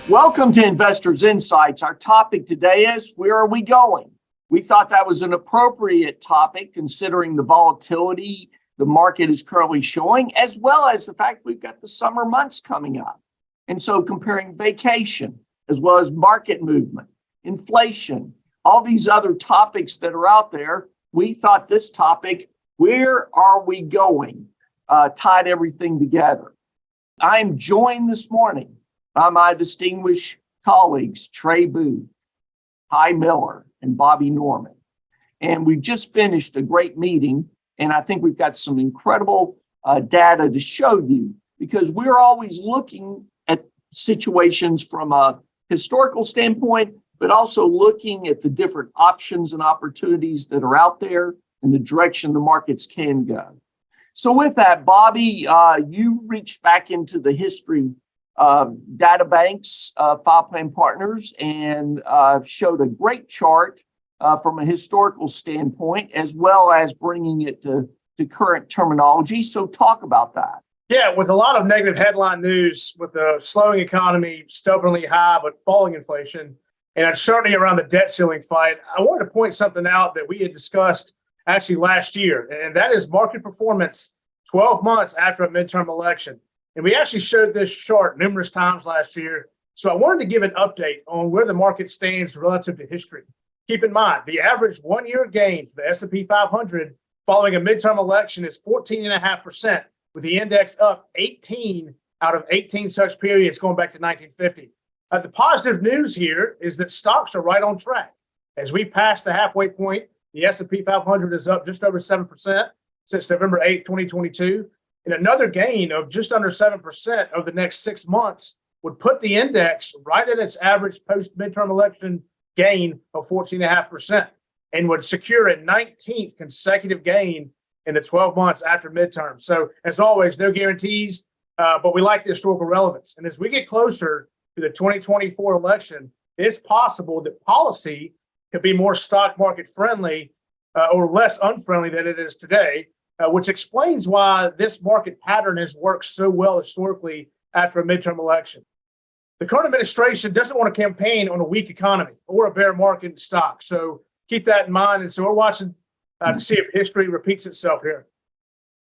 Welcome to Investors Insights. Our topic today is, where are we going? We thought that was an appropriate topic considering the volatility the market is currently showing, as well as the fact we've got the summer months coming up. And so comparing vacation, as well as market movement, inflation, all these other topics that are out there, we thought this topic, where are we going, tied everything together. I'm joined this morning by my distinguished colleagues, Trey Booth, Ty Miller, and Bobby Norman. And we've just finished a great meeting, and I think we've got some incredible data to show you, because we're always looking at situations from a historical standpoint, but also looking at the different options and opportunities that are out there and the direction the markets can go. So with that, Bobby, you reached back into the history data banks, File Plan Partners, and showed a great chart from a historical standpoint, as well as bringing it to current terminology. So talk about that. Yeah, with a lot of negative headline news, with the slowing economy, stubbornly high but falling inflation, and uncertainty around the debt ceiling fight, I wanted to point something out that we had discussed actually last year, and that is market performance 12 months after a midterm election. And we actually showed this chart numerous times last year. So I wanted to give an update on where the market stands relative to history. Keep in mind, the average one-year gain for the S&P 500 following a midterm election is 14.5%, with the index up 18 out of 18 such periods going back to 1950. The positive news here is that stocks are right on track. As we pass the halfway point, the S&P 500 is up just over 7% since November 8, 2022. And another gain of just under 7% over the next 6 months would put the index right at its average post-midterm election gain of 14.5% and would secure a 19th consecutive gain in the 12 months after midterm. So as always, no guarantees, but we like the historical relevance. And as we get closer to the 2024 election, it's possible that policy could be more stock market friendly or less unfriendly than it is today. Which explains why this market pattern has worked so well historically after a midterm election. The current administration doesn't want to campaign on a weak economy or a bear market in stocks. So keep that in mind. And so we're watching to see if history repeats itself here.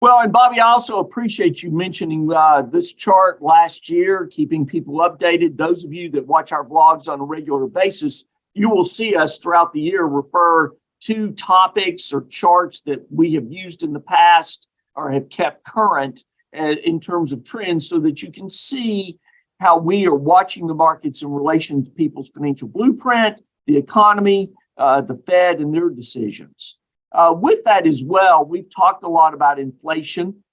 Well, and Bobby, I also appreciate you mentioning this chart last year, keeping people updated. Those of you that watch our vlogs on a regular basis, you will see us throughout the year refer to topics or charts that we have used in the past or have kept current in terms of trends, so that you can see how we are watching the markets in relation to people's financial blueprint, the economy, the Fed, and their decisions. With that as well, we've talked a lot about inflation.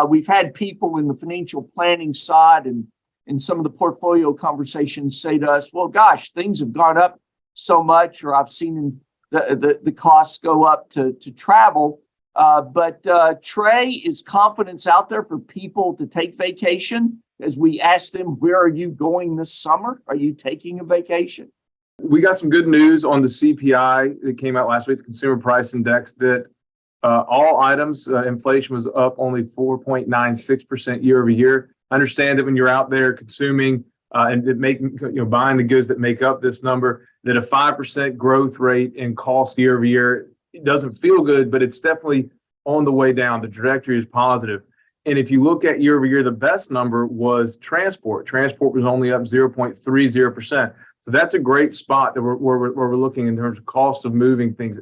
We've had people in the financial planning side and in some of the portfolio conversations say to us, well, gosh, things have gone up so much, or I've seen the costs go up to travel. But Trey, is confidence out there for people to take vacation? As we ask them, where are you going this summer? Are you taking a vacation? We got some good news on the CPI that came out last week, the Consumer Price Index, that all items, inflation was up only 4.96% year over year. Understand that when you're out there consuming and buying the goods that make up this number, that a 5% growth rate in cost year over year, it doesn't feel good, but it's definitely on the way down. The trajectory is positive. And if you look at year over year, the best number was transport. Transport was only up 0.30%. So that's a great spot that we're looking in terms of cost of moving things.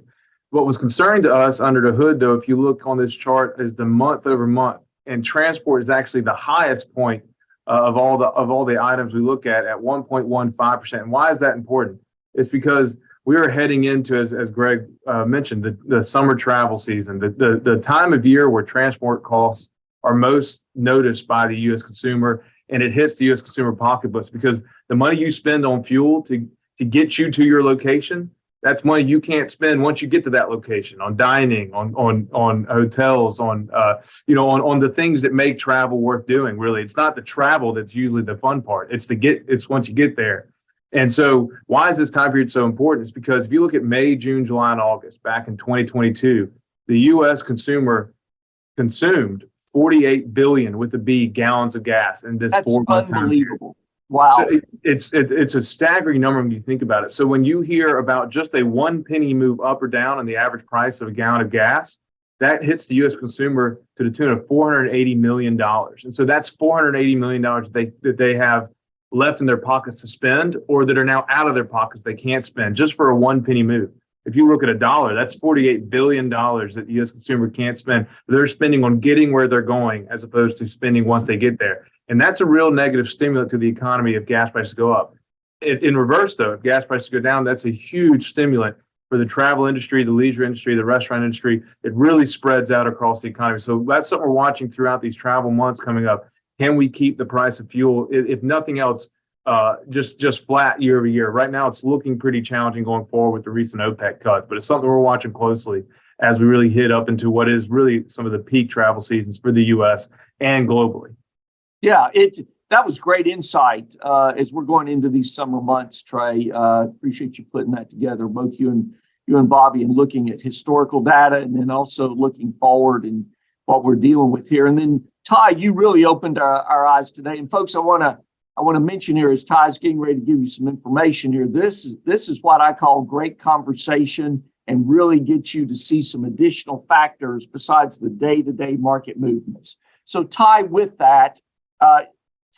What was concerning to us under the hood, though, if you look on this chart, is the month over month. And transport is actually the highest point of all the items we look at 1.15%. And why is that important? It's because we are heading into, as Greg mentioned, the summer travel season, the time of year where transport costs are most noticed by the U.S. consumer, and it hits the U.S. consumer pocketbooks, because the money you spend on fuel to get you to your location, that's money you can't spend once you get to that location, on dining, on hotels, on the things that make travel worth doing. Really, it's not the travel that's usually the fun part. It's once you get there. And so why is this time period so important? It's because if you look at May, June, July, and August back in 2022, the U.S. consumer consumed 48 billion with a B gallons of gas in this 4 month time period. Wow. So it's a staggering number when you think about it. So when you hear about just a 1 penny move up or down on the average price of a gallon of gas, that hits the U.S. consumer to the tune of $480 million. And so that's $480 million that they have left in their pockets to spend, or that are now out of their pockets they can't spend just for a 1 penny move. If you look at a dollar, that's $48 billion that the U.S. consumer can't spend. They're spending on getting where they're going as opposed to spending once they get there. And that's a real negative stimulant to the economy if gas prices go up. In reverse, though, if gas prices go down, that's a huge stimulant for the travel industry, the leisure industry, the restaurant industry. It really spreads out across the economy. So that's something we're watching throughout these travel months coming up. Can we keep the price of fuel, if nothing else, just flat year over year? Right now, it's looking pretty challenging going forward with the recent OPEC cuts, but it's something we're watching closely as we really hit up into what is really some of the peak travel seasons for the U.S. and globally. Yeah, that was great insight as we're going into these summer months, Trey. Appreciate you putting that together, both you and Bobby, and looking at historical data and then also looking forward and what we're dealing with here. And then Ty, you really opened our eyes today. And folks, I want to mention here as Ty's getting ready to give you some information here. This is what I call great conversation and really get you to see some additional factors besides the day-to-day market movements. So Ty, with that,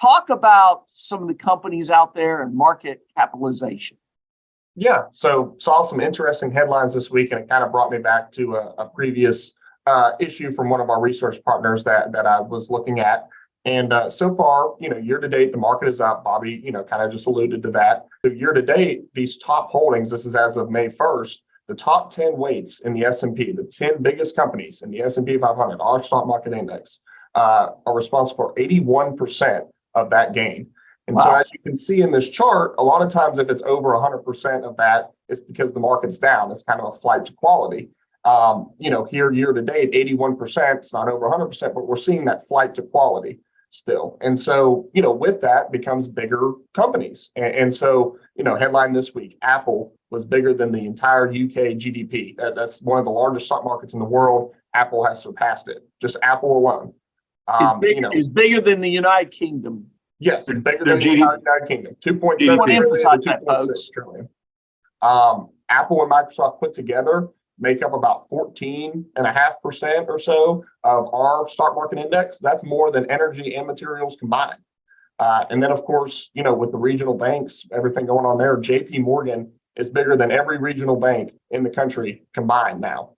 talk about some of the companies out there and market capitalization. Yeah, so saw some interesting headlines this week, and it kind of brought me back to a previous issue from one of our research partners that I was looking at. And so far, year to date, the market is up. Bobby, kind of just alluded to that. So year to date, these top holdings, this is as of May 1st, the top 10 weights in the S&P, the 10 biggest companies in the S&P 500, our stock market index, are responsible for 81% of that gain. And so as you can see in this chart, a lot of times if it's over 100% of that, it's because the market's down. It's kind of a flight to quality. Here year to date, 81%, it's not over 100%, but we're seeing that flight to quality still. And so, with that becomes bigger companies. And so, headline this week, Apple was bigger than the entire UK GDP. That's one of the largest stock markets in the world. Apple has surpassed it. Just Apple alone. Is bigger than the United Kingdom. Yes, bigger than the entire United Kingdom. 2.7 trillion. Apple and Microsoft put together make up about 14.5% or so of our stock market index. That's more than energy and materials combined. And then, of course, with the regional banks, everything going on there, JP Morgan is bigger than every regional bank in the country combined now.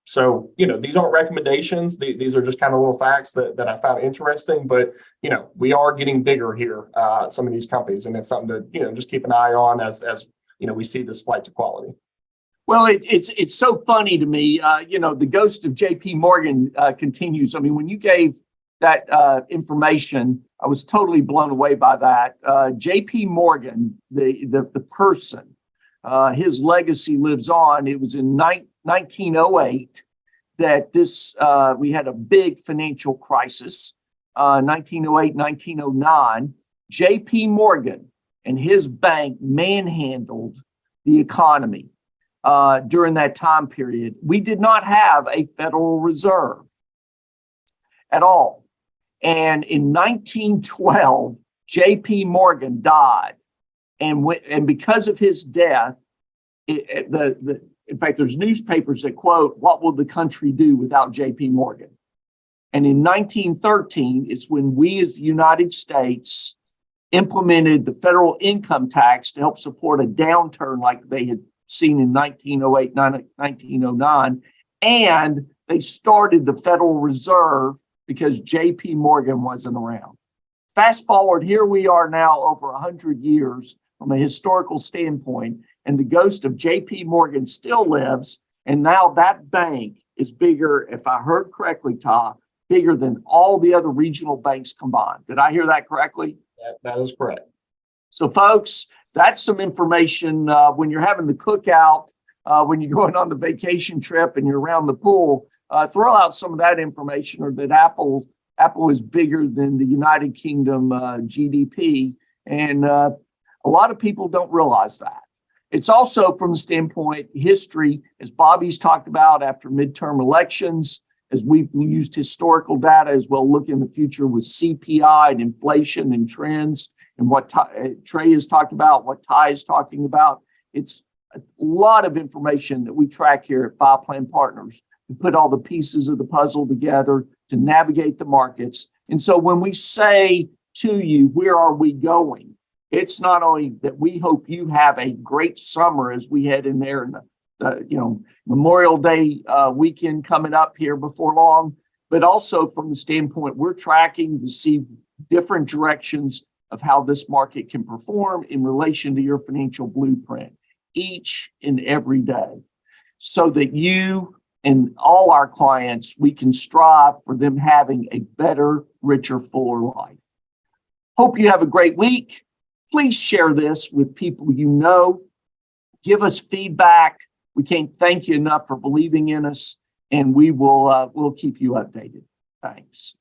So, these aren't recommendations. These are just kind of little facts that I found interesting. But, we are getting bigger here, some of these companies. And it's something to, just keep an eye on as we see this flight to quality. Well, it's so funny to me. The ghost of JP Morgan continues. I mean, when you gave that information, I was totally blown away by that. JP Morgan, the person, his legacy lives on. It was in 1908 that we had a big financial crisis, 1908, 1909. JP Morgan and his bank manhandled the economy during that time period. We did not have a Federal Reserve at all. And in 1912, JP Morgan died. And because of his death, in fact, there's newspapers that quote, "What will the country do without JP Morgan?" And in 1913, it's when we as the United States implemented the federal income tax to help support a downturn like they had seen in 1908, 1909. And they started the Federal Reserve because JP Morgan wasn't around. Fast forward, here we are now over 100 years from a historical standpoint, and the ghost of JP Morgan still lives. And now that bank is bigger, if I heard correctly, Todd, bigger than all the other regional banks combined. Did I hear that correctly? That is correct. So folks, that's some information when you're having the cookout, when you're going on the vacation trip and you're around the pool, throw out some of that information, or that Apple is bigger than the United Kingdom GDP. And a lot of people don't realize that. It's also from the standpoint history, as Bobby's talked about after midterm elections, as we've used historical data as well, look in the future with CPI and inflation and trends and what Trey has talked about, what Ty is talking about. It's a lot of information that we track here at File Plan Partners to put all the pieces of the puzzle together to navigate the markets. And so when we say to you, where are we going? It's not only that we hope you have a great summer as we head in there and Memorial Day weekend coming up here before long, but also from the standpoint we're tracking to see different directions of how this market can perform in relation to your financial blueprint each and every day, so that you and all our clients, we can strive for them having a better, richer, fuller life. Hope you have a great week. Please share this with people you know. Give us feedback. We can't thank you enough for believing in us, and we'll keep you updated. Thanks.